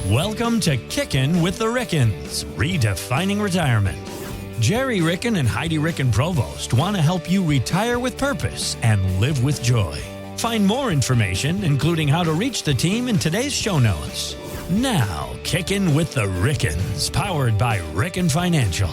Welcome to Kickin with the Rickens, redefining retirement. Gerry Ricken and Heidi Ricken Provost want to help you retire with purpose and live with joy. Find more information, including how to reach the team, in today's show notes. Now, Kickin with the Rickens, powered by Ricken Financial.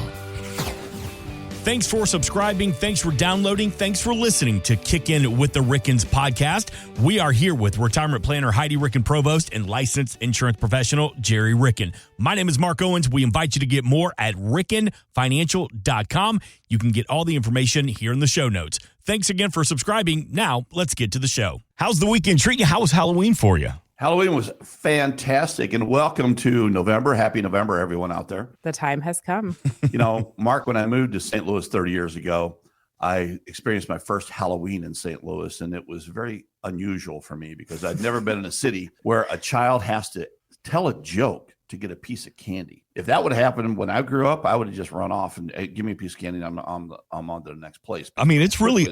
Thanks for subscribing. Thanks for downloading. Thanks for listening to Kickin with the Rickens podcast. We are here with retirement planner Heidi Ricken Provost and licensed insurance professional Gerry Ricken. My name is Mark Owens. We invite you to get more at rickenfinancial.com. You can get all the information here in the show notes. Thanks again for subscribing. Now, let's get to the show. How's the weekend treating you? How was Halloween for you? Halloween was fantastic, and welcome to November. Happy November, everyone out there. The time has come. You know, Mark, when I moved to St. Louis 30 years ago, I experienced my first Halloween in St. Louis, and it was very unusual for me because I'd never been in a city where a child has to tell a joke to get a piece of candy. If that would have happened when I grew up, I would have just run off and, hey, give me a piece of candy, and I'm on to the next place. I mean, it's really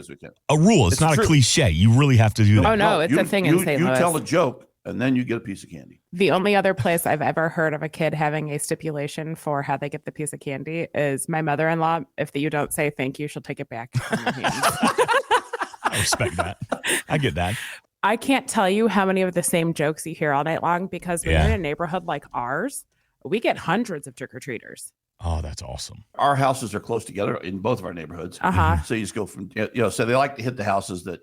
a rule. It's not true. A cliche. You really have to do that. Oh, no, it's a thing in St. Louis. You tell a joke, and then you get a piece of candy. The only other place I've ever heard of a kid having a stipulation for how they get the piece of candy is my mother-in-law. If you don't say thank you, she'll take it back from your hands. I respect that. I get that. I can't tell you how many of the same jokes you hear all night long because when you're in a neighborhood like ours, we get hundreds of trick-or-treaters. Oh, that's awesome. Our houses are close together in both of our neighborhoods. So you just go from, so they like to hit the houses that,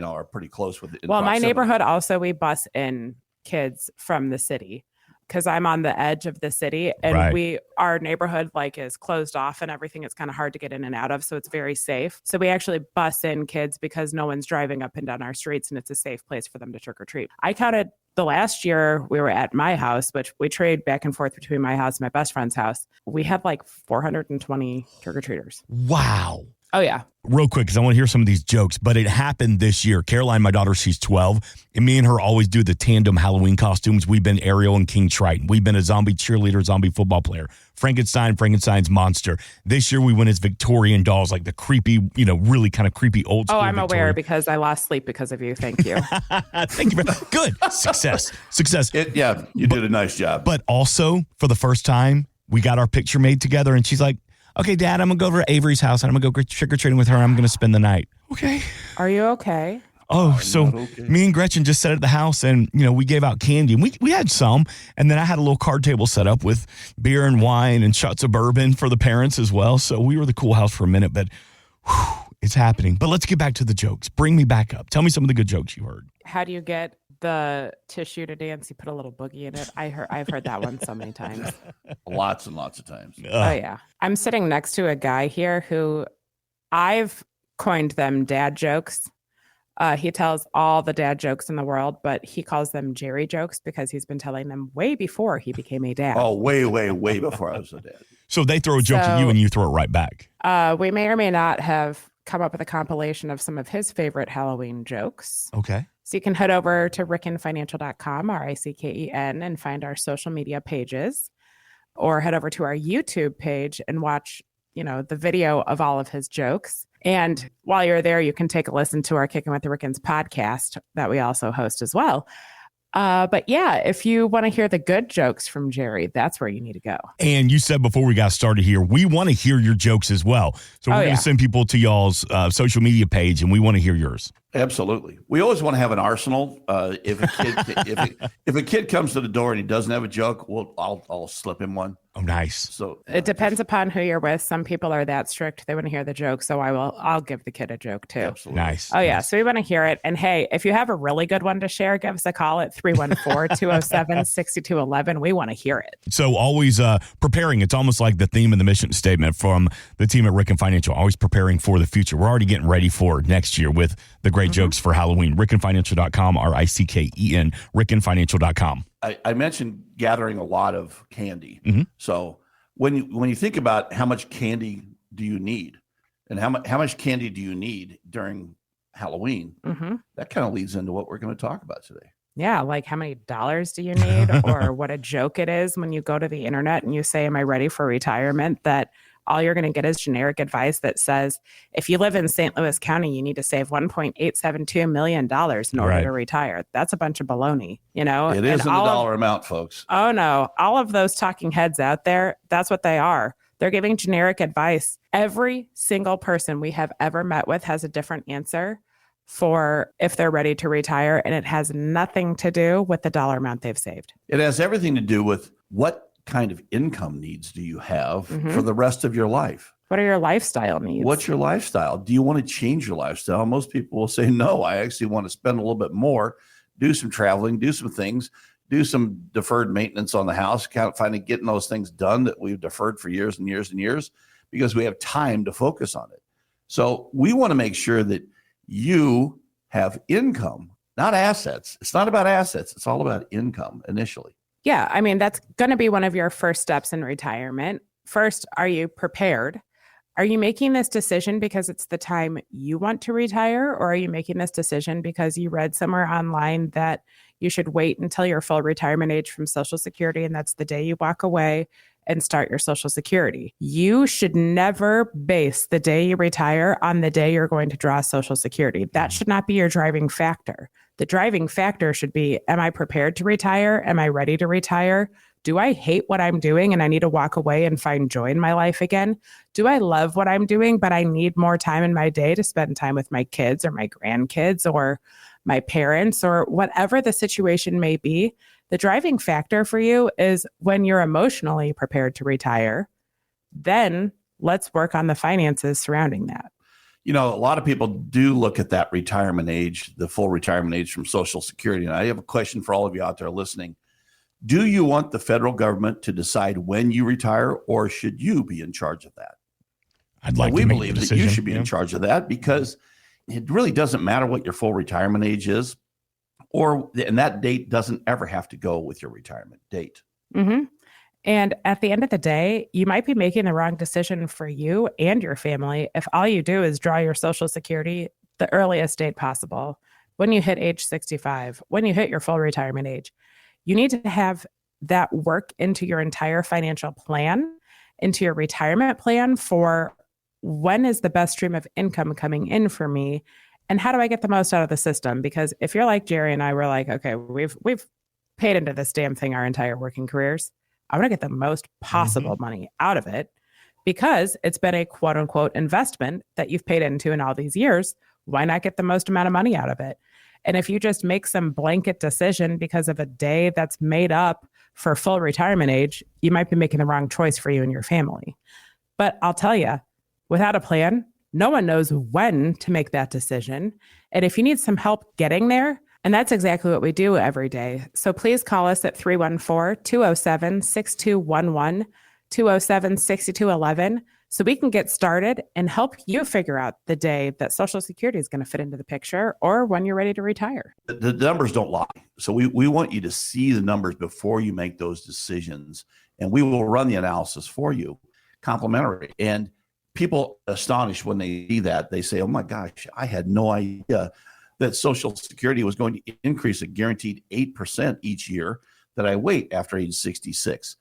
are pretty close with it. Well, my neighborhood also, we bus in kids from the city because I'm on the edge of the city and our neighborhood is closed off and everything. It's kind of hard to get in and out of. So it's very safe. So we actually bus in kids because no one's driving up and down our streets and it's a safe place for them to trick or treat. I counted the last year we were at my house, which we trade back and forth between my house and my best friend's house. We had 420 trick or treaters. Wow. Oh, yeah. Real quick, because I want to hear some of these jokes, but it happened this year. Caroline, my daughter, she's 12, and me and her always do the tandem Halloween costumes. We've been Ariel and King Triton. We've been a zombie cheerleader, zombie football player. Frankenstein's monster. This year we went as Victorian dolls, like the creepy, really kind of creepy old school. Oh, I'm Victorian. aware because I lost sleep because of you. Thank you. Thank you. Good. Success. You did a nice job. But also, for the first time, we got our picture made together, and she's like, okay, Dad, I'm going to go over to Avery's house, and I'm going to go trick-or-treating with her, and I'm going to spend the night. Okay. Are you okay? Oh, so me and Gretchen just sat at the house, and, we gave out candy, and we had some, and then I had a little card table set up with beer and wine and shots of bourbon for the parents as well, so we were the cool house for a minute, but it's happening. But let's get back to the jokes. Bring me back up. Tell me some of the good jokes you heard. How do you get the tissue to dance? You put a little boogie in it. I've heard that one so many times. Lots and lots of times. Oh, yeah. I'm sitting next to a guy here who I've coined them dad jokes. He tells all the dad jokes in the world, but he calls them Gerry jokes because he's been telling them way before he became a dad. Oh, way, way, way before I was a dad. So they throw a joke at you and you throw it right back. We may or may not have come up with a compilation of some of his favorite Halloween jokes. Okay. So you can head over to rickenfinancial.com, RICKEN, and find our social media pages, or head over to our YouTube page and watch, the video of all of his jokes. And while you're there, you can take a listen to our Kickin with the Rickens podcast that we also host as well. But yeah, if you want to hear the good jokes from Gerry, that's where you need to go. And you said before we got started here, we want to hear your jokes as well. So we're going to send people to y'all's social media page, and we want to hear yours. Absolutely. We always want to have an arsenal. If a kid comes to the door and he doesn't have a joke, I'll slip him one. Oh, nice. So it depends upon who you're with. Some people are that strict; they want to hear the joke, so I'll give the kid a joke too. Absolutely. Nice. Oh yeah, so we want to hear it. And hey, if you have a really good one to share, give us a call at 314-207-6211. We want to hear it. So always preparing. It's almost like the theme and the mission statement from the team at Ricken Financial. Always preparing for the future. We're already getting ready for next year with the great jokes for Halloween. Rickenfinancial.com, RICKEN, rickenfinancial.com. I mentioned gathering a lot of candy. Mm-hmm. So when you think about how much candy do you need and how much candy do you need during Halloween, that kind of leads into what we're going to talk about today. Yeah, like how many dollars do you need or what a joke it is when you go to the internet and you say, am I ready for retirement? That all you're going to get is generic advice that says, if you live in St. Louis County, you need to save $1.872 million in order to retire. That's a bunch of baloney, you know? It isn't a dollar amount, folks. Oh, no. All of those talking heads out there, that's what they are. They're giving generic advice. Every single person we have ever met with has a different answer for if they're ready to retire, and it has nothing to do with the dollar amount they've saved. It has everything to do with what kind of income needs do you have for the rest of your life? What are your lifestyle needs? What's your lifestyle? Do you want to change your lifestyle? Most people will say, no, I actually want to spend a little bit more, do some traveling, do some things, do some deferred maintenance on the house, kind of finally getting those things done that we've deferred for years and years and years because we have time to focus on it. So we want to make sure that you have income, not assets. It's not about assets. It's all about income initially. Yeah. I mean, that's going to be one of your first steps in retirement. First, are you prepared? Are you making this decision because it's the time you want to retire? Or are you making this decision because you read somewhere online that you should wait until your full retirement age from Social Security, and that's the day you walk away and start your Social Security? You should never base the day you retire on the day you're going to draw Social Security. That should not be your driving factor. The driving factor should be, am I prepared to retire? Am I ready to retire? Do I hate what I'm doing and I need to walk away and find joy in my life again? Do I love what I'm doing, but I need more time in my day to spend time with my kids or my grandkids or my parents or whatever the situation may be? The driving factor for you is when you're emotionally prepared to retire, then let's work on the finances surrounding that. You know, a lot of people do look at that retirement age, the full retirement age from Social Security. And I have a question for all of you out there listening. Do you want the federal government to decide when you retire, or should you be in charge of that? We believe that you should be in charge of that because it really doesn't matter what your full retirement age is, and that date doesn't ever have to go with your retirement date. Mm-hmm. And at the end of the day, you might be making the wrong decision for you and your family if all you do is draw your Social Security the earliest date possible, when you hit age 65, when you hit your full retirement age. You need to have that work into your entire financial plan, into your retirement plan for when is the best stream of income coming in for me, and how do I get the most out of the system? Because if you're like Gerry and I, we're like, okay, we've paid into this damn thing our entire working careers. I want to get the most possible money out of it because it's been a quote unquote investment that you've paid into in all these years. Why not get the most amount of money out of it? And if you just make some blanket decision because of a day that's made up for full retirement age, you might be making the wrong choice for you and your family. But I'll tell you, without a plan, no one knows when to make that decision. And if you need some help getting there, and that's exactly what we do every day. So please call us at 314-207-6211, 207-6211, so we can get started and help you figure out the day that Social Security is going to fit into the picture or when you're ready to retire. The numbers don't lie. So we want you to see the numbers before you make those decisions, and we will run the analysis for you, complimentary. And people astonished when they see that. They say, oh my gosh, I had no idea that Social Security was going to increase a guaranteed 8% each year that I wait after age 66,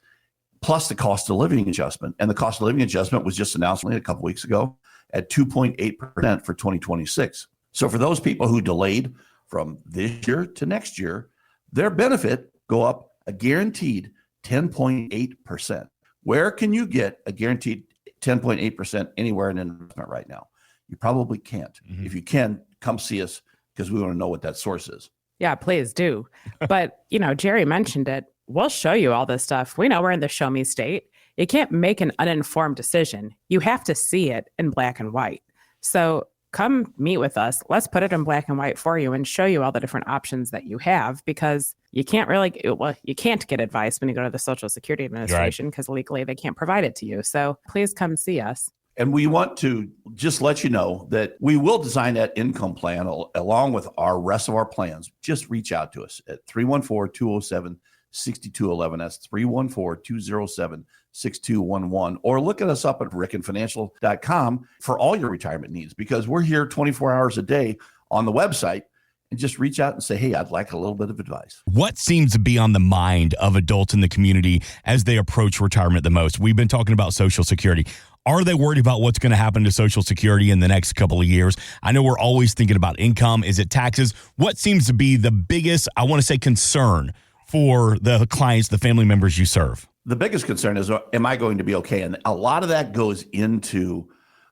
plus the cost of living adjustment. And the cost of living adjustment was just announced a couple of weeks ago at 2.8% for 2026. So for those people who delayed from this year to next year, their benefit go up a guaranteed 10.8%. Where can you get a guaranteed 10.8% anywhere in an investment right now? You probably can't. If you can, come see us, because we want to know what that source is. Yeah, please do. But, Gerry mentioned it. We'll show you all this stuff. We know we're in the show me state. You can't make an uninformed decision. You have to see it in black and white. So come meet with us. Let's put it in black and white for you and show you all the different options that you have, because you can't you can't get advice when you go to the Social Security Administration because legally they can't provide it to you. So please come see us. And we want to just let you know that we will design that income plan along with our rest of our plans. Just reach out to us at 314-207-6211. That's 314-207-6211. Or look at us up at rickenfinancial.com for all your retirement needs, because we're here 24 hours a day on the website. And just reach out and say, hey, I'd like a little bit of advice. What seems to be on the mind of adults in the community as they approach retirement the most? We've been talking about Social Security. Are they worried about what's going to happen to Social Security in the next couple of years? I know we're always thinking about income. Is it taxes? What seems to be the biggest, I want to say, concern for the clients, the family members you serve? The biggest concern is, am I going to be okay? And a lot of that goes into,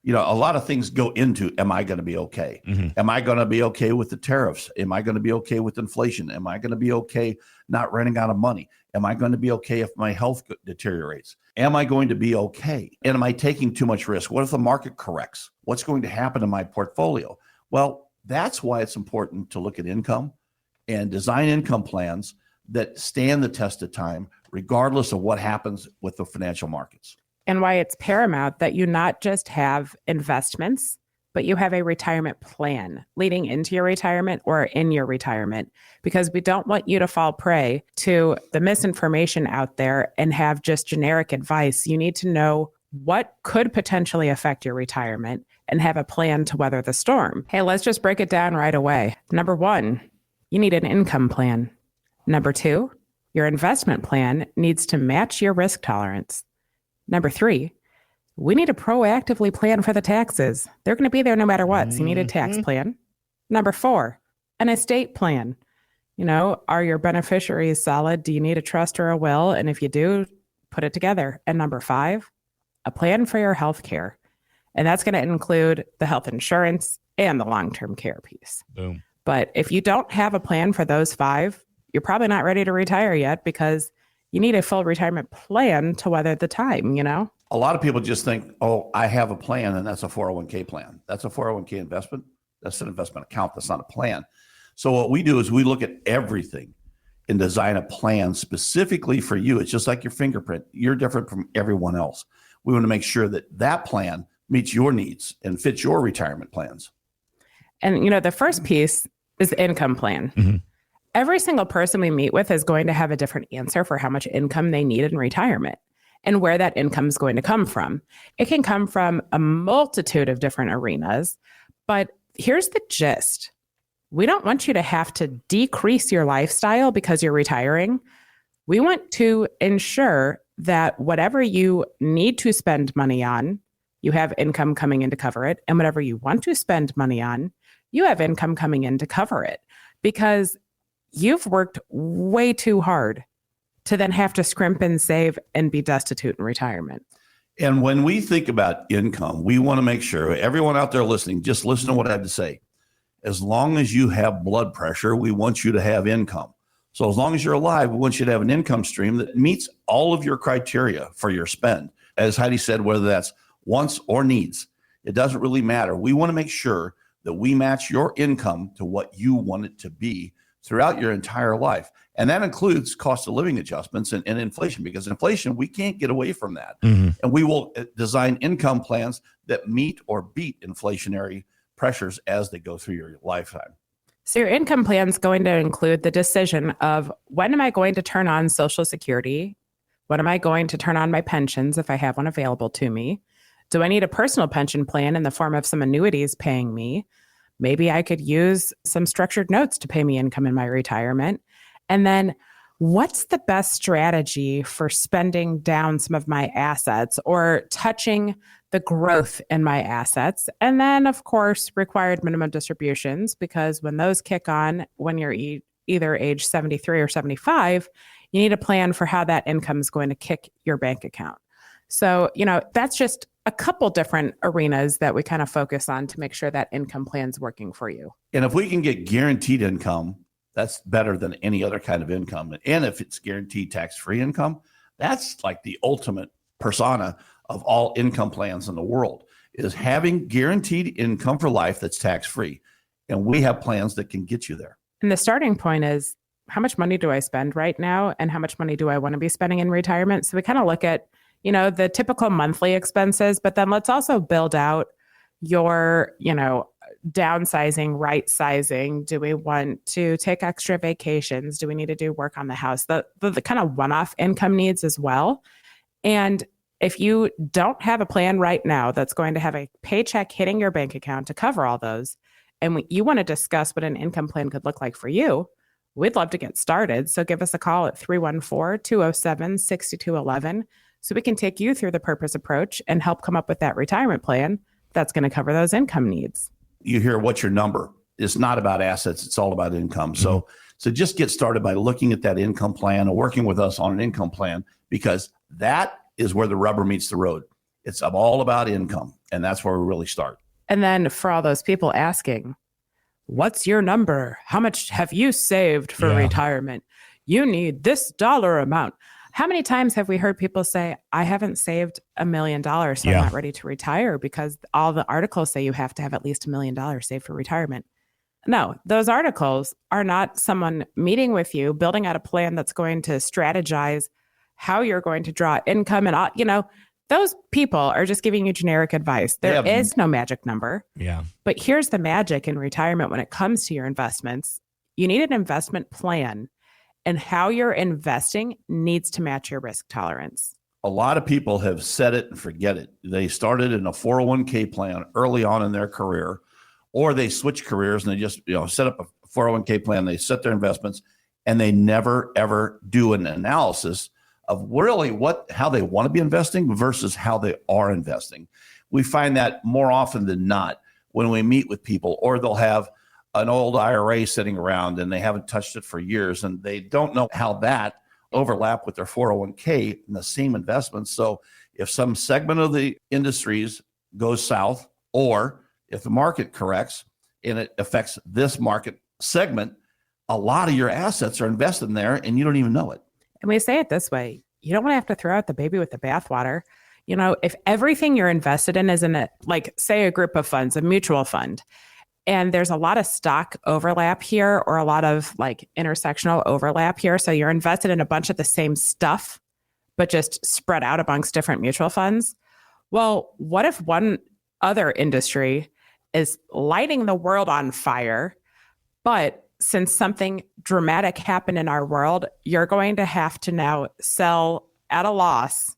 a lot of things go into, am I going to be okay? Mm-hmm. Am I going to be okay with the tariffs? Am I going to be okay with inflation? Am I going to be okay not running out of money? Am I going to be okay if my health deteriorates? Am I going to be okay? And am I taking too much risk? What if the market corrects? What's going to happen to my portfolio? Well, that's why it's important to look at income and design income plans that stand the test of time, regardless of what happens with the financial markets. And why it's paramount that you not just have investments, but you have a retirement plan leading into your retirement or in your retirement, because we don't want you to fall prey to the misinformation out there and have just generic advice. You need to know what could potentially affect your retirement and have a plan to weather the storm. Hey, let's just break it down right away. Number one, you need an income plan. Number two, your investment plan needs to match your risk tolerance. Number three, we need to proactively plan for the taxes. They're going to be there no matter what. So you need a tax plan. Number four, an estate plan. Are your beneficiaries solid? Do you need a trust or a will? And if you do, put it together. And number five, a plan for your health care. And that's going to include the health insurance and the long-term care piece. Boom. But if you don't have a plan for those five, you're probably not ready to retire yet, because you need a full retirement plan to weather the time, A lot of people just think, oh, I have a plan, and that's a 401k plan. That's a 401k investment. That's an investment account. That's not a plan. So what we do is we look at everything and design a plan specifically for you. It's just like your fingerprint. You're different from everyone else. We want to make sure that that plan meets your needs and fits your retirement plans. And, the first piece is the income plan. Mm-hmm. Every single person we meet with is going to have a different answer for how much income they need in retirement and where that income is going to come from. It can come from a multitude of different arenas, but here's the gist. We don't want you to have to decrease your lifestyle because you're retiring. We want to ensure that whatever you need to spend money on, you have income coming in to cover it. And whatever you want to spend money on, you have income coming in to cover it. Because you've worked way too hard to then have to scrimp and save and be destitute in retirement. And when we think about income, we want to make sure everyone out there listening, just listen to what I have to say. As long as you have blood pressure, we want you to have income. So as long as you're alive, we want you to have an income stream that meets all of your criteria for your spend. As Heidi said, whether that's wants or needs, it doesn't really matter. We want to make sure that we match your income to what you want it to be throughout your entire life. And that includes cost of living adjustments and inflation, because inflation, we can't get away from that. Mm-hmm. And we will design income plans that meet or beat inflationary pressures as they go through your lifetime. So your income plan is going to include the decision of, when am I going to turn on Social Security? When am I going to turn on my pensions if I have one available to me? Do I need a personal pension plan in the form of some annuities paying me? Maybe I could use some structured notes to pay me income in my retirement. And then what's the best strategy for spending down some of my assets or touching the growth in my assets? And then, of course, required minimum distributions, because when those kick on, when you're either age 73 or 75, you need a plan for how that income is going to kick your bank account. So, that's just a couple different arenas that we kind of focus on to make sure that income plan's working for you. And if we can get guaranteed income, that's better than any other kind of income. And if it's guaranteed tax-free income, that's like the ultimate persona of all income plans in the world, is having guaranteed income for life that's tax-free. And we have plans that can get you there. And the starting point is, how much money do I spend right now? And how much money do I want to be spending in retirement? So we kind of look at, the typical monthly expenses, but then let's also build out your, downsizing, right sizing. Do we want to take extra vacations? Do we need to do work on the house? The kind of one-off income needs as well. And if you don't have a plan right now that's going to have a paycheck hitting your bank account to cover all those, and you want to discuss what an income plan could look like for you, we'd love to get started. So give us a call at 314-207-6211 so we can take you through the purpose approach and help come up with that retirement plan that's going to cover those income needs. You hear what's your number? It's not about assets. It's all about income. So just get started by looking at that income plan and working with us on an income plan, because that is where the rubber meets the road. It's all about income. And that's where we really start. And then for all those people asking, what's your number? How much have you saved for retirement? You need this dollar amount. How many times have we heard people say, I haven't saved $1 million, so I'm not ready to retire, because all the articles say you have to have at least $1 million saved for retirement. No, those articles are not someone meeting with you, building out a plan that's going to strategize how you're going to draw income. And, those people are just giving you generic advice. There is no magic number. Yeah. But here's the magic in retirement when it comes to your investments. You need an investment plan, and how you're investing needs to match your risk tolerance. A lot of people have set it and forget it. They started in a 401k plan early on in their career, or they switch careers and they just set up a 401k plan. They set their investments, and they never, ever do an analysis of really how they want to be investing versus how they are investing. We find that more often than not when we meet with people, or they'll have an old IRA sitting around and they haven't touched it for years, and they don't know how that overlap with their 401k and the same investments. So if some segment of the industries goes south, or if the market corrects and it affects this market segment, a lot of your assets are invested in there and you don't even know it. And we say it this way, you don't want to have to throw out the baby with the bathwater. If everything you're invested in is in say a group of funds, a mutual fund, and there's a lot of stock overlap here, or a lot of intersectional overlap here. So you're invested in a bunch of the same stuff, but just spread out amongst different mutual funds. Well, what if one other industry is lighting the world on fire, but since something dramatic happened in our world, you're going to have to now sell at a loss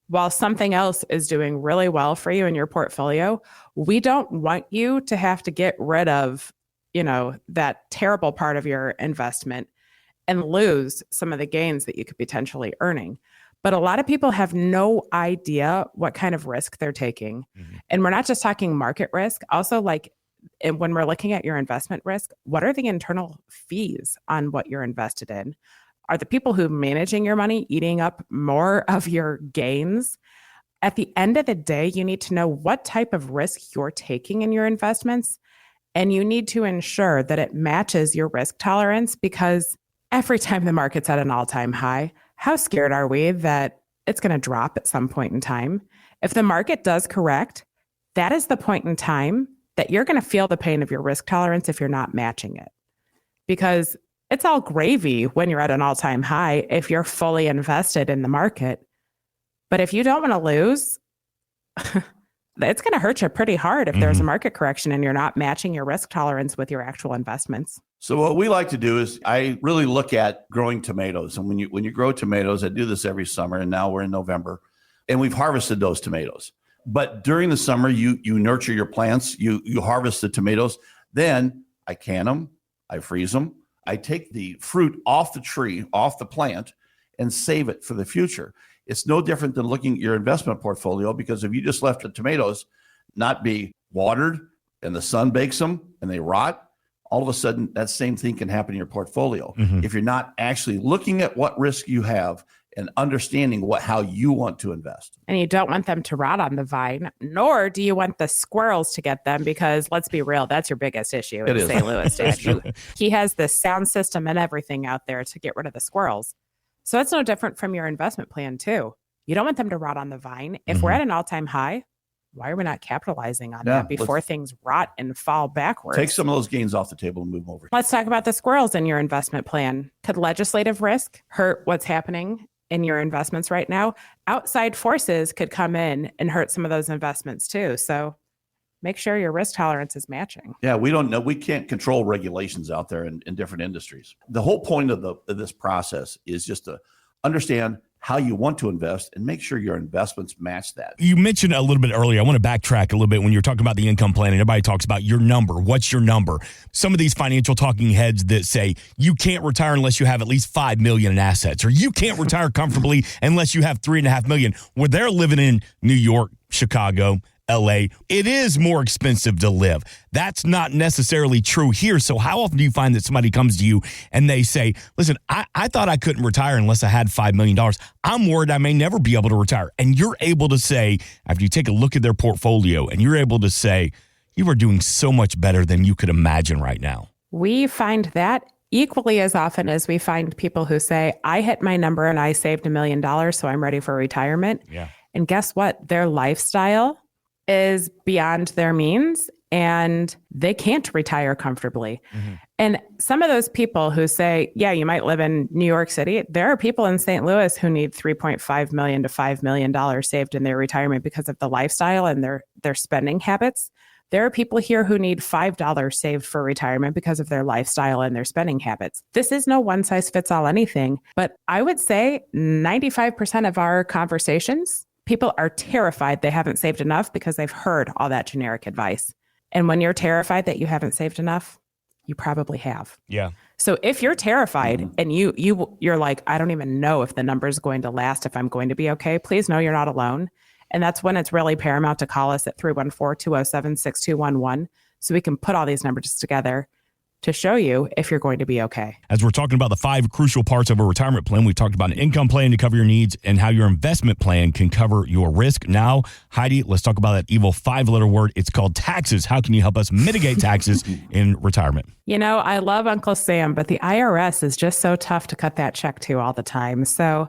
while something else is doing really well for you in your portfolio? We don't want you to have to get rid of, that terrible part of your investment and lose some of the gains that you could potentially earning. But a lot of people have no idea what kind of risk they're taking. Mm-hmm. And we're not just talking market risk. Also, when we're looking at your investment risk, what are the internal fees on what you're invested in? Are the people who are managing your money eating up more of your gains? At the end of the day, you need to know what type of risk you're taking in your investments, and you need to ensure that it matches your risk tolerance, because every time the market's at an all-time high, how scared are we that it's going to drop at some point in time? If the market does correct, that is the point in time that you're going to feel the pain of your risk tolerance if you're not matching it. Because it's all gravy when you're at an all-time high if you're fully invested in the market. But if you don't want to lose, it's going to hurt you pretty hard if there's a market correction and you're not matching your risk tolerance with your actual investments. So what we like to do is I really look at growing tomatoes. And when you grow tomatoes, I do this every summer, and now we're in November, and we've harvested those tomatoes. But during the summer, you nurture your plants, you harvest the tomatoes, then I can them, I freeze them, I take the fruit off the tree, off the plant, and save it for the future. It's no different than looking at your investment portfolio, because if you just left the tomatoes not be watered and the sun bakes them and they rot, all of a sudden that same thing can happen in your portfolio. Mm-hmm. If you're not actually looking at what risk you have and understanding how you want to invest. And you don't want them to rot on the vine, nor do you want the squirrels to get them, because let's be real, that's your biggest issue in St. Louis. Dad. He has the sound system and everything out there to get rid of the squirrels. So it's no different from your investment plan too. You don't want them to rot on the vine. If we're at an all-time high, why are we not capitalizing on that before things rot and fall backwards? Take some of those gains off the table and move them over. Let's talk about the squirrels in your investment plan. Could legislative risk hurt what's happening in your investments right now? Outside forces could come in and hurt some of those investments too. So make sure your risk tolerance is matching. Yeah, we don't know. We can't control regulations out there in different industries. The whole point of this process is just to understand how you want to invest and make sure your investments match that. You mentioned a little bit earlier, I want to backtrack a little bit when you're talking about the income plan and everybody talks about your number. What's your number? Some of these financial talking heads that say you can't retire unless you have at least $5 million in assets, or you can't retire comfortably unless you have $3.5 million, where they're living in New York, Chicago, LA, it is more expensive to live. That's not necessarily true here. So how often do you find that somebody comes to you and they say, listen, I thought I couldn't retire unless I had $5 million. I'm worried I may never be able to retire. And you're able to say, after you take a look at their portfolio, and you're able to say, you are doing so much better than you could imagine right now. We find that equally as often as we find people who say, I hit my number and I saved $1 million, so I'm ready for retirement. Yeah. And guess what? Their lifestyle is beyond their means and they can't retire comfortably. Mm-hmm. And some of those people who say, yeah, you might live in New York City, there are people in St. Louis who need $3.5 million to $5 million saved in their retirement because of the lifestyle and their spending habits. There are people here who need $5 saved for retirement because of their lifestyle and their spending habits. This is no one size fits all anything, but I would say 95% of our conversations, people are terrified they haven't saved enough because they've heard all that generic advice. And when you're terrified that you haven't saved enough, you probably have. Yeah. So if you're terrified and you're like, I don't even know if the number is going to last, if I'm going to be okay, please know you're not alone. And that's when it's really paramount to call us at 314-207-6211 so we can put all these numbers together to show you if you're going to be okay. As we're talking about the 5 crucial parts of a retirement plan, we've talked about an income plan to cover your needs and how your investment plan can cover your risk. Now, Heidi, let's talk about that evil 5-letter word. It's called taxes. How can you help us mitigate taxes in retirement? You know, I love Uncle Sam, but the IRS is just so tough to cut that check to all the time. So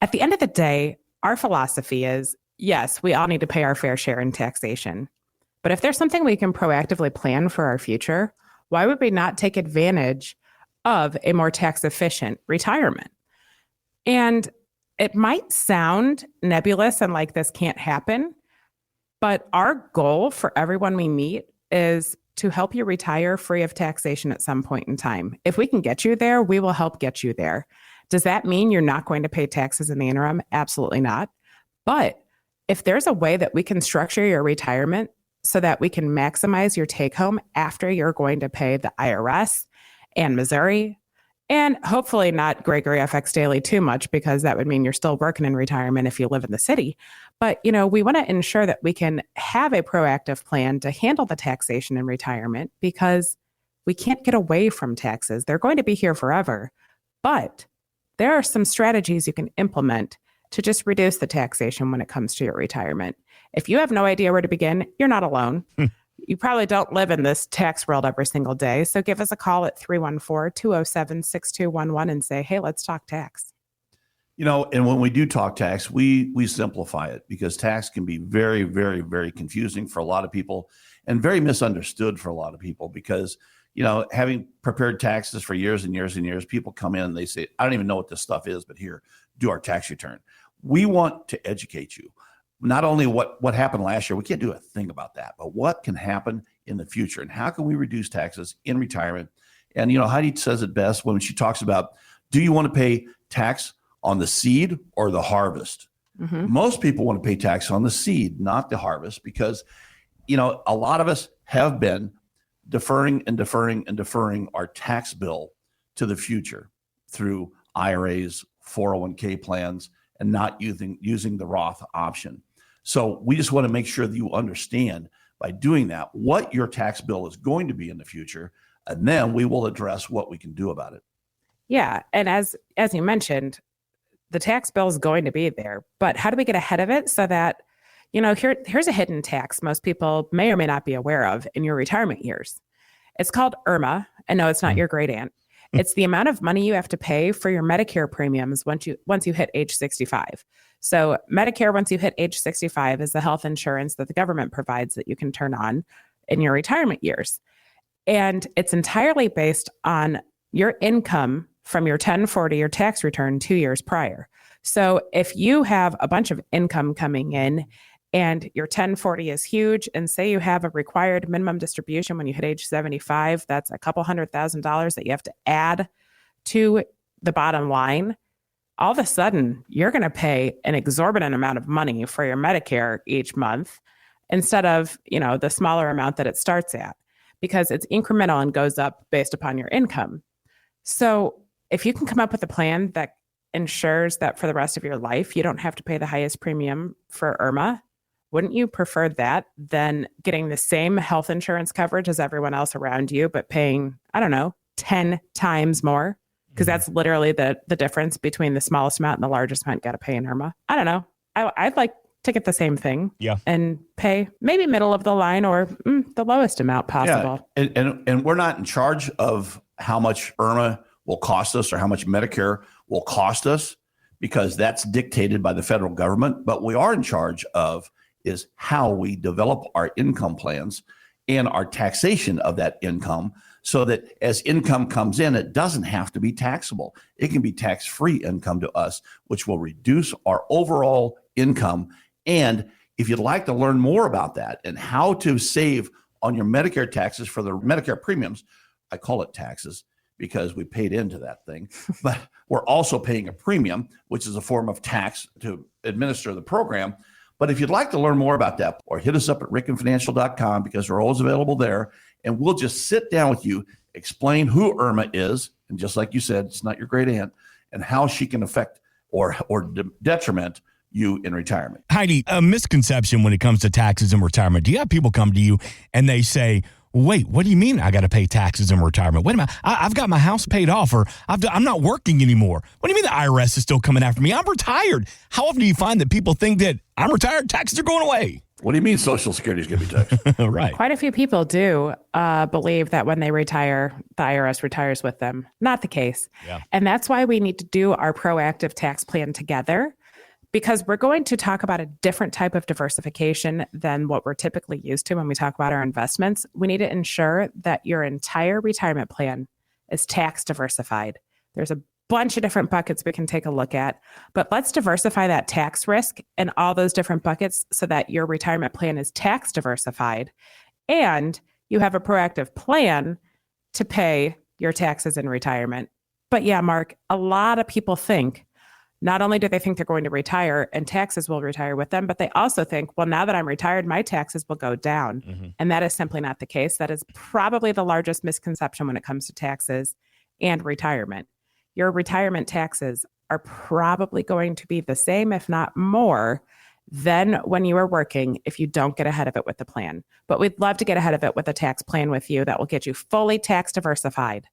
at the end of the day, our philosophy is, yes, we all need to pay our fair share in taxation. But if there's something we can proactively plan for our future, why would we not take advantage of a more tax-efficient retirement? And it might sound nebulous and like this can't happen, but our goal for everyone we meet is to help you retire free of taxation at some point in time. If we can get you there, we will help get you there. Does that mean you're not going to pay taxes in the interim? Absolutely not. But if there's a way that we can structure your retirement so that we can maximize your take home after you're going to pay the IRS and Missouri, and hopefully not Gregory FX Daily too much, because that would mean you're still working in retirement if you live in the city. But, you know, we want to ensure that we can have a proactive plan to handle the taxation in retirement, because we can't get away from taxes. They're going to be here forever. But there are some strategies you can implement to just reduce the taxation when it comes to your retirement. If you have no idea where to begin, you're not alone. You probably don't live in this tax world every single day. So give us a call at 314-207-6211 and say, hey, let's talk tax. You know, and when we do talk tax, we simplify it, because tax can be very, very, very confusing for a lot of people and very misunderstood for a lot of people, because, you know, having prepared taxes for years and years and years, people come in and they say, I don't even know what this stuff is, but here, do our tax return. We want to educate you. Not only what happened last year, we can't do a thing about that, but what can happen in the future, and how can we reduce taxes in retirement? And, you know, Heidi says it best when she talks about, do you want to pay tax on the seed or the harvest? Mm-hmm. Most people want to pay tax on the seed, not the harvest, because, you know, a lot of us have been deferring our tax bill to the future through IRAs, 401k plans, and not using the Roth option. So we just want to make sure that you understand, by doing that, what your tax bill is going to be in the future, and then we will address what we can do about it. Yeah, and as you mentioned, the tax bill is going to be there, but how do we get ahead of it so that, you know, here's a hidden tax most people may or may not be aware of in your retirement years. It's called IRMA, and no, it's not your great aunt. It's the amount of money you have to pay for your Medicare premiums once you hit age 65. So Medicare, once you hit age 65, is the health insurance that the government provides that you can turn on in your retirement years. And it's entirely based on your income from your 1040 or tax return 2 years prior. So if you have a bunch of income coming in and your 1040 is huge, and say you have a required minimum distribution when you hit age 75, that's a couple $100,000 that you have to add to the bottom line. all of a sudden you're going to pay an exorbitant amount of money for your Medicare each month instead of, the smaller amount that it starts at, because it's incremental and goes up based upon your income. So if you can come up with a plan that ensures that for the rest of your life, you don't have to pay the highest premium for IRMA, wouldn't you prefer that than getting the same health insurance coverage as everyone else around you, but paying, 10 times more? Because that's literally the difference between the smallest amount and the largest amount you got to pay in IRMA. I don't know. I'd like to get the same thing. Yeah. And pay maybe middle of the line or the lowest amount possible. Yeah. And we're not in charge of how much IRMA will cost us or how much Medicare will cost us, because that's dictated by the federal government. But we are in charge of is how we develop our income plans and our taxation of that income, so that as income comes in, it doesn't have to be taxable. It can be tax-free income to us, which will reduce our overall income. And if you'd like to learn more about that and how to save on your Medicare taxes for the Medicare premiums, I call it taxes because we paid into that thing, but we're also paying a premium, which is a form of tax to administer the program. But if you'd like to learn more about that, or hit us up at rickenfinancial.com, because we're always available there, and we'll just sit down with you, explain who IRMA is, and just like you said, it's not your great aunt, and how she can affect or detriment you in retirement. Heidi, a misconception when it comes to taxes and retirement. Do you have people come to you and they say, wait, what do you mean I got to pay taxes in retirement? Wait a minute, I've got my house paid off, or I'm not working anymore. What do you mean the IRS is still coming after me? I'm retired. How often do you find that people think that I'm retired, taxes are going away? What do you mean Social Security is going to be taxed? Right. Quite a few people do believe that when they retire, the IRS retires with them. Not the case. Yeah. And that's why we need to do our proactive tax plan together, because we're going to talk about a different type of diversification than what we're typically used to when we talk about our investments. We need to ensure that your entire retirement plan is tax diversified. There's a bunch of different buckets we can take a look at, but let's diversify that tax risk in all those different buckets so that your retirement plan is tax diversified and you have a proactive plan to pay your taxes in retirement. But yeah, Mark, a lot of people think, not only do they think they're going to retire and taxes will retire with them, but they also think, well, now that I'm retired, my taxes will go down. Mm-hmm. And that is simply not the case. That is probably the largest misconception when it comes to taxes and retirement. Your retirement taxes are probably going to be the same, if not more, than when you are working if you don't get ahead of it with the plan. But we'd love to get ahead of it with a tax plan with you that will get you fully tax diversified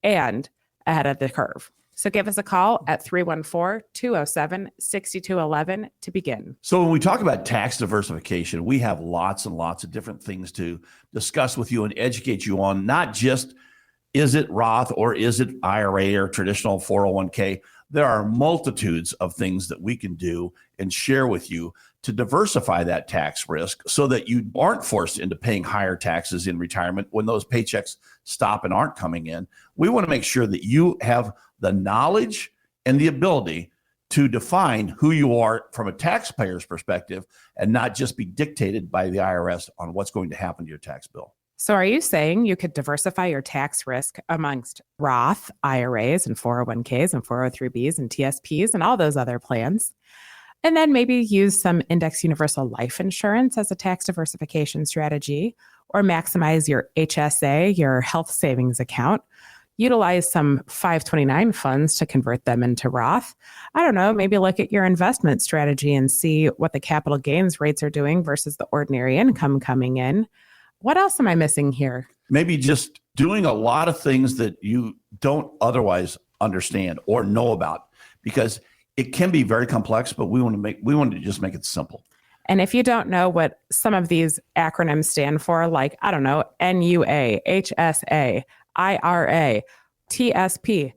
and ahead of the curve. So give us a call at 314-207-6211 to begin. So when we talk about tax diversification, we have lots and lots of different things to discuss with you and educate you on, not just is it Roth or is it IRA or traditional 401k. There are multitudes of things that we can do and share with you to diversify that tax risk so that you aren't forced into paying higher taxes in retirement when those paychecks stop and aren't coming in. We want to make sure that you have the knowledge and the ability to define who you are from a taxpayer's perspective and not just be dictated by the IRS on what's going to happen to your tax bill. So are you saying you could diversify your tax risk amongst Roth, IRAs, and 401ks and 403bs and TSPs and all those other plans, and then maybe use some index universal life insurance as a tax diversification strategy, or maximize your HSA, your health savings account, utilize some 529 funds to convert them into Roth? I don't know, maybe look at your investment strategy and see what the capital gains rates are doing versus the ordinary income coming in. What else am I missing here? Maybe just doing a lot of things that you don't otherwise understand or know about, because it can be very complex, but we want to just make it simple. And if you don't know what some of these acronyms stand for, like, I don't know, NUA, HSA, IRA, TSP,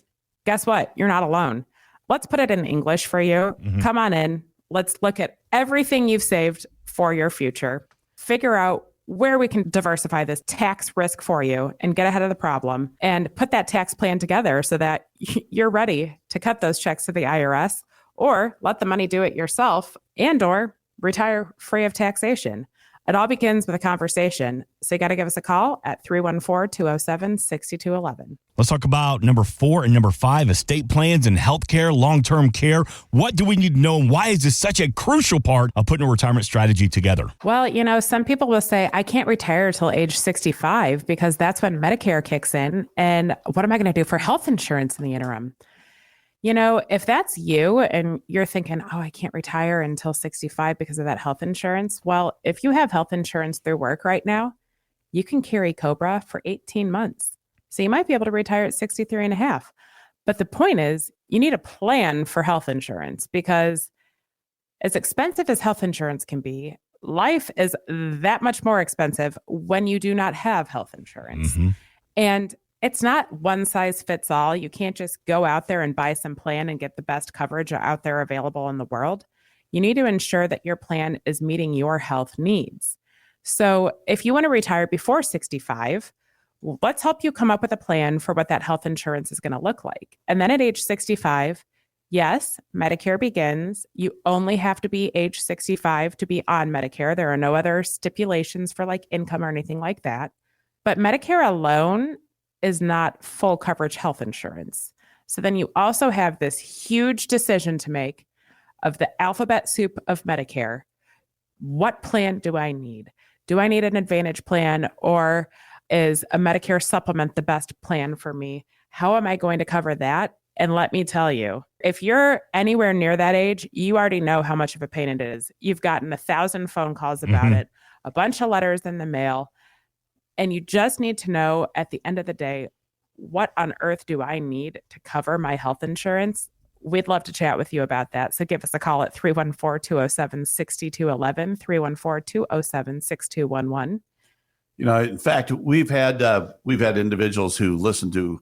guess what? You're not alone. Let's put it in English for you. Mm-hmm. Come on in. Let's look at everything you've saved for your future. Figure out where we can diversify this tax risk for you and get ahead of the problem and put that tax plan together so that you're ready to cut those checks to the IRS or let the money do it yourself and or retire free of taxation. It all begins with a conversation. So you got to give us a call at 314-207-6211. Let's talk about number 4 and number 5, estate plans and healthcare, long-term care. What do we need to know, and why is this such a crucial part of putting a retirement strategy together? Well, some people will say, I can't retire until age 65 because that's when Medicare kicks in. And what am I going to do for health insurance in the interim? If that's you and you're thinking, oh, I can't retire until 65 because of that health insurance. Well, if you have health insurance through work right now, you can carry COBRA for 18 months. So you might be able to retire at 63 and a half. But the point is, you need a plan for health insurance because as expensive as health insurance can be, life is that much more expensive when you do not have health insurance. Mm-hmm. And it's not one size fits all. You can't just go out there and buy some plan and get the best coverage out there available in the world. You need to ensure that your plan is meeting your health needs. So if you want to retire before 65, let's help you come up with a plan for what that health insurance is going to look like. And then at age 65, yes, Medicare begins. You only have to be age 65 to be on Medicare. There are no other stipulations for like income or anything like that. But Medicare alone is not full coverage health insurance. So then you also have this huge decision to make of the alphabet soup of Medicare. What plan do I need? Do I need an Advantage plan, or is a Medicare supplement the best plan for me? How am I going to cover that? And let me tell you, if you're anywhere near that age, you already know how much of a pain it is. You've gotten 1,000 phone calls about it, a bunch of letters in the mail, and you just need to know at the end of the day, what on earth do I need to cover my health insurance? We'd love to chat with you about that. So give us a call at 314-207-6211, 314-207-6211. In fact, we've had individuals who listen to,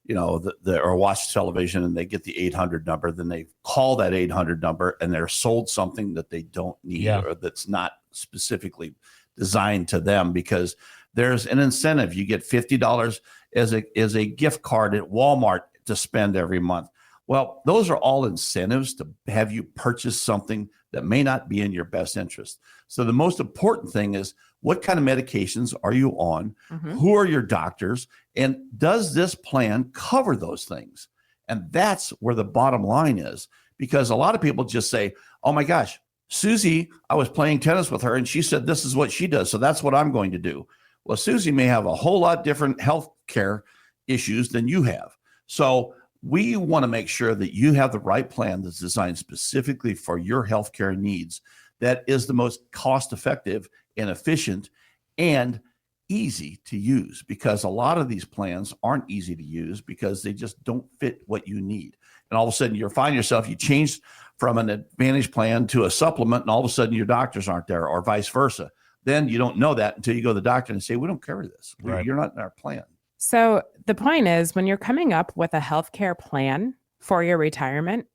or watch television, and they get the 800 number. Then they call that 800 number, and they're sold something that they don't need or that's not specifically designed to them, because there's an incentive. You get $50 as a gift card at Walmart to spend every month. Well, those are all incentives to have you purchase something that may not be in your best interest. So the most important thing is, what kind of medications are you on? Mm-hmm. Who are your doctors? And does this plan cover those things? And that's where the bottom line is, because a lot of people just say, oh my gosh, Susie, I was playing tennis with her and she said this is what she does, so that's what I'm going to do. Well, Susie may have a whole lot different health care issues than you have. So we want to make sure that you have the right plan that's designed specifically for your healthcare needs, that is the most cost-effective and efficient and easy to use, because a lot of these plans aren't easy to use because they just don't fit what you need. And all of a sudden you find yourself, you changed from an Advantage plan to a supplement, and all of a sudden your doctors aren't there, or vice versa. Then you don't know that until you go to the doctor and say, we don't cover this. Right. You're not in our plan. So the point is, when you're coming up with a healthcare plan for your retirement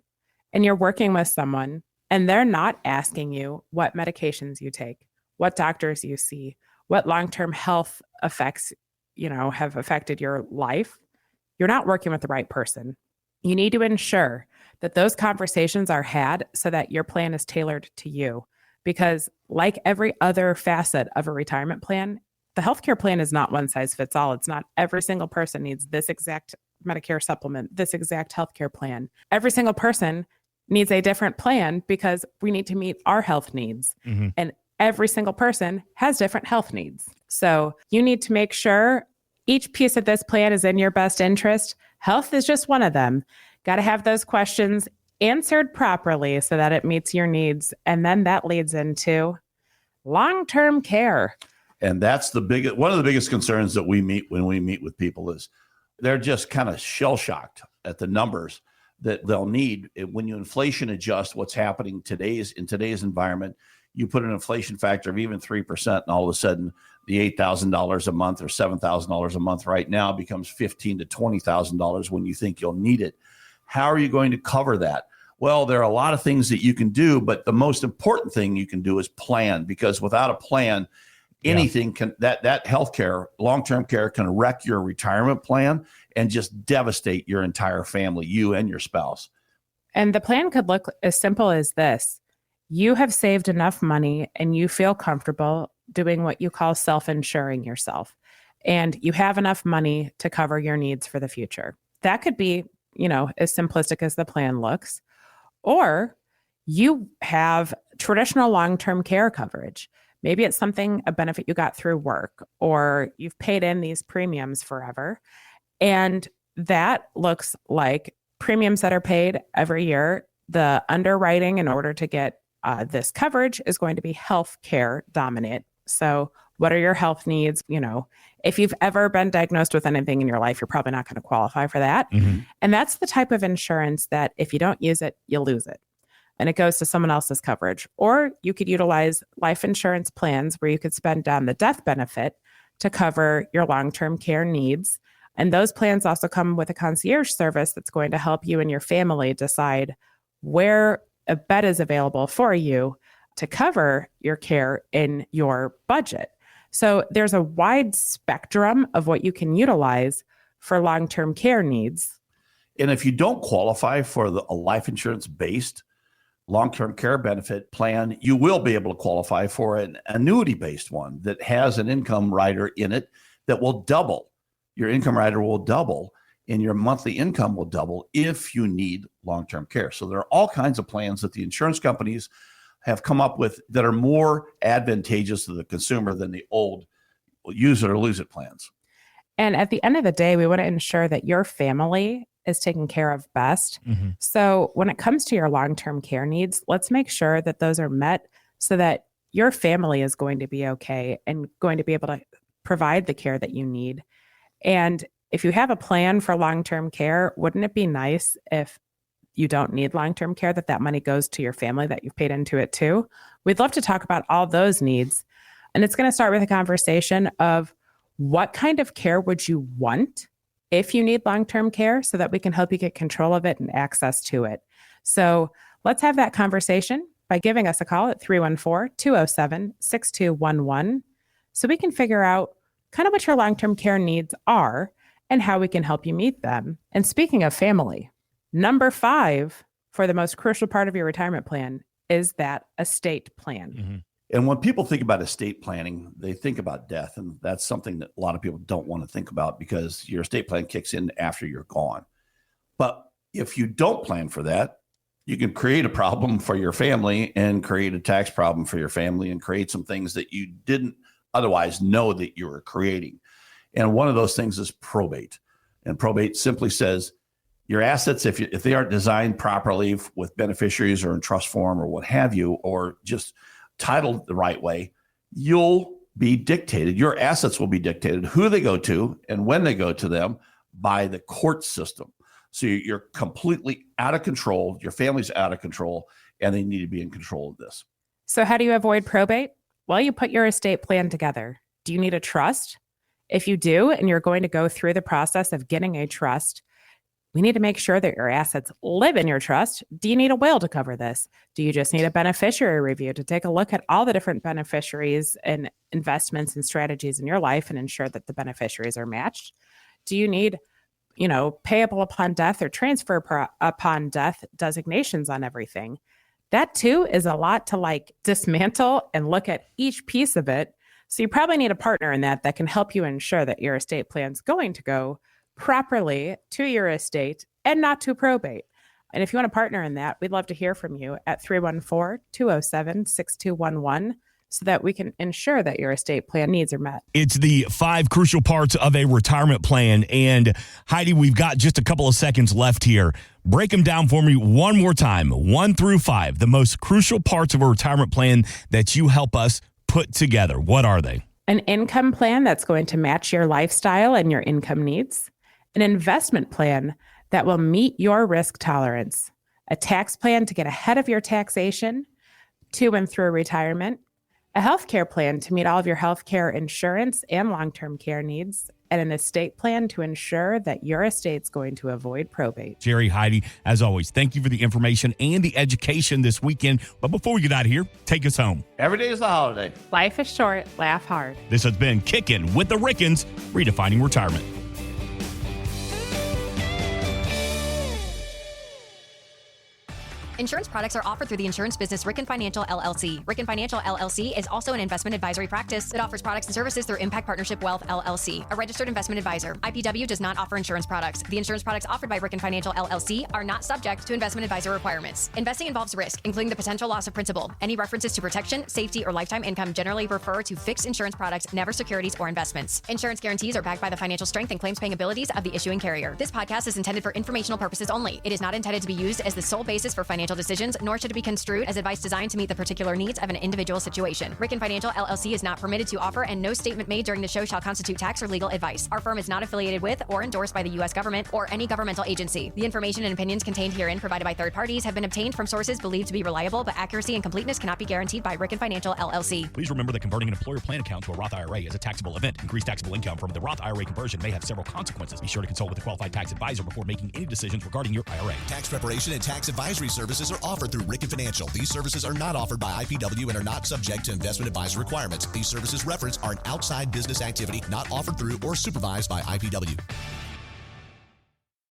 and you're working with someone and they're not asking you what medications you take, what doctors you see, what long-term health effects, have affected your life, you're not working with the right person. You need to ensure that those conversations are had so that your plan is tailored to you. Because like every other facet of a retirement plan, the healthcare plan is not one size fits all. It's not every single person needs this exact Medicare supplement, this exact healthcare plan. Every single person needs a different plan because we need to meet our health needs. Mm-hmm. And every single person has different health needs. So you need to make sure each piece of this plan is in your best interest. Health is just one of them. Got to have those questions answered properly so that it meets your needs. And then that leads into long-term care. And that's one of the biggest concerns that we meet when we meet with people is they're just kind of shell-shocked at the numbers that they'll need. When you inflation adjust what's happening in today's environment, you put an inflation factor of even 3%, and all of a sudden the $8,000 a month or $7,000 a month right now becomes $15,000 to $20,000 when you think you'll need it. How are you going to cover that? Well, there are a lot of things that you can do, but the most important thing you can do is plan, because without a plan, anything can, that healthcare, long-term care can wreck your retirement plan and just devastate your entire family, you and your spouse. And the plan could look as simple as this. You have saved enough money and you feel comfortable doing what you call self-insuring yourself, and you have enough money to cover your needs for the future. That could be, as simplistic as the plan looks, or you have traditional long-term care coverage. Maybe it's a benefit you got through work, or you've paid in these premiums forever. And that looks like premiums that are paid every year. The underwriting in order to get this coverage is going to be healthcare dominant. So what are your health needs? If you've ever been diagnosed with anything in your life, you're probably not going to qualify for that. Mm-hmm. And that's the type of insurance that if you don't use it, you lose it. And it goes to someone else's coverage. Or you could utilize life insurance plans where you could spend down the death benefit to cover your long-term care needs. And those plans also come with a concierge service that's going to help you and your family decide where a bed is available for you to cover your care in your budget. So there's a wide spectrum of what you can utilize for long-term care needs. And if you don't qualify for a life insurance-based long-term care benefit plan, you will be able to qualify for an annuity-based one that has an income rider in it that will double. Your income rider will double, and your monthly income will double if you need long-term care. So there are all kinds of plans that the insurance companies have come up with that are more advantageous to the consumer than the old use it or lose it plans. And at the end of the day, we want to ensure that your family is taken care of best. Mm-hmm. So when it comes to your long-term care needs, let's make sure that those are met so that your family is going to be okay and going to be able to provide the care that you need. And if you have a plan for long-term care, wouldn't it be nice if you don't need long-term care, that money goes to your family, that you've paid into it too? We'd love to talk about all those needs. And it's going to start with a conversation of what kind of care would you want if you need long-term care so that we can help you get control of it and access to it. So let's have that conversation by giving us a call at 314-207-6211 so we can figure out kind of what your long-term care needs are and how we can help you meet them. And speaking of family, number 5 for the most crucial part of your retirement plan is that estate plan. Mm-hmm. And when people think about estate planning, they think about death. And that's something that a lot of people don't want to think about because your estate plan kicks in after you're gone. But if you don't plan for that, you can create a problem for your family and create a tax problem for your family and create some things that you didn't otherwise know that you were creating. And one of those things is probate. And probate simply says your assets, if they aren't designed properly with beneficiaries or in trust form or what have you, or just titled the right way, you'll be dictated. Your assets will be dictated who they go to and when they go to them by the court system. So you're completely out of control. Your family's out of control, and they need to be in control of this. So how do you avoid probate? Well, you put your estate plan together. Do you need a trust? If you do, and you're going to go through the process of getting a trust, we need to make sure that your assets live in your trust. Do you need a will to cover this? Do you just need a beneficiary review to take a look at all the different beneficiaries and investments and strategies in your life and ensure that the beneficiaries are matched? Do you need, payable upon death or transfer upon death designations on everything? That too is a lot to dismantle and look at each piece of it. So you probably need a partner in that can help you ensure that your estate plan is going to go properly to your estate and not to probate. And if you want a partner in that, we'd love to hear from you at 314-207-6211 so that we can ensure that your estate plan needs are met. It's the 5 crucial parts of a retirement plan. And Heidi, we've got just a couple of seconds left here. Break them down for me one more time, 1 through 5, the most crucial parts of a retirement plan that you help us put together. What are they? An income plan that's going to match your lifestyle and your income needs. An investment plan that will meet your risk tolerance. A tax plan to get ahead of your taxation to and through retirement. A healthcare plan to meet all of your healthcare insurance and long-term care needs. And an estate plan to ensure that your estate's going to avoid probate. Gerry, Heidi, as always, thank you for the information and the education this weekend. But before we get out of here, take us home. Every day is the holiday. Life is short. Laugh hard. This has been Kickin' with the Rickens, redefining retirement. Insurance products are offered through the insurance business Ricken Financial LLC. Ricken Financial LLC is also an investment advisory practice that offers products and services through Impact Partnership Wealth LLC, a registered investment advisor. IPW does not offer insurance products. The insurance products offered by Ricken Financial LLC are not subject to investment advisor requirements. Investing involves risk, including the potential loss of principal. Any references to protection, safety, or lifetime income generally refer to fixed insurance products, never securities or investments. Insurance guarantees are backed by the financial strength and claims paying abilities of the issuing carrier. This podcast is intended for informational purposes only. It is not intended to be used as the sole basis for financial decisions, nor should it be construed as advice designed to meet the particular needs of an individual situation. Ricken Financial LLC is not permitted to offer, and no statement made during the show shall constitute tax or legal advice. Our firm is not affiliated with or endorsed by the U.S. government or any governmental agency. The information and opinions contained herein provided by third parties have been obtained from sources believed to be reliable, but accuracy and completeness cannot be guaranteed by Ricken Financial LLC. Please remember that converting an employer plan account to a Roth IRA is a taxable event. Increased taxable income from the Roth IRA conversion may have several consequences. Be sure to consult with a qualified tax advisor before making any decisions regarding your IRA. Tax preparation and tax advisory services are offered through Ricken Financial. These services are not offered by IPW and are not subject to investment advisor requirements. These services referenced are an outside business activity not offered through or supervised by IPW.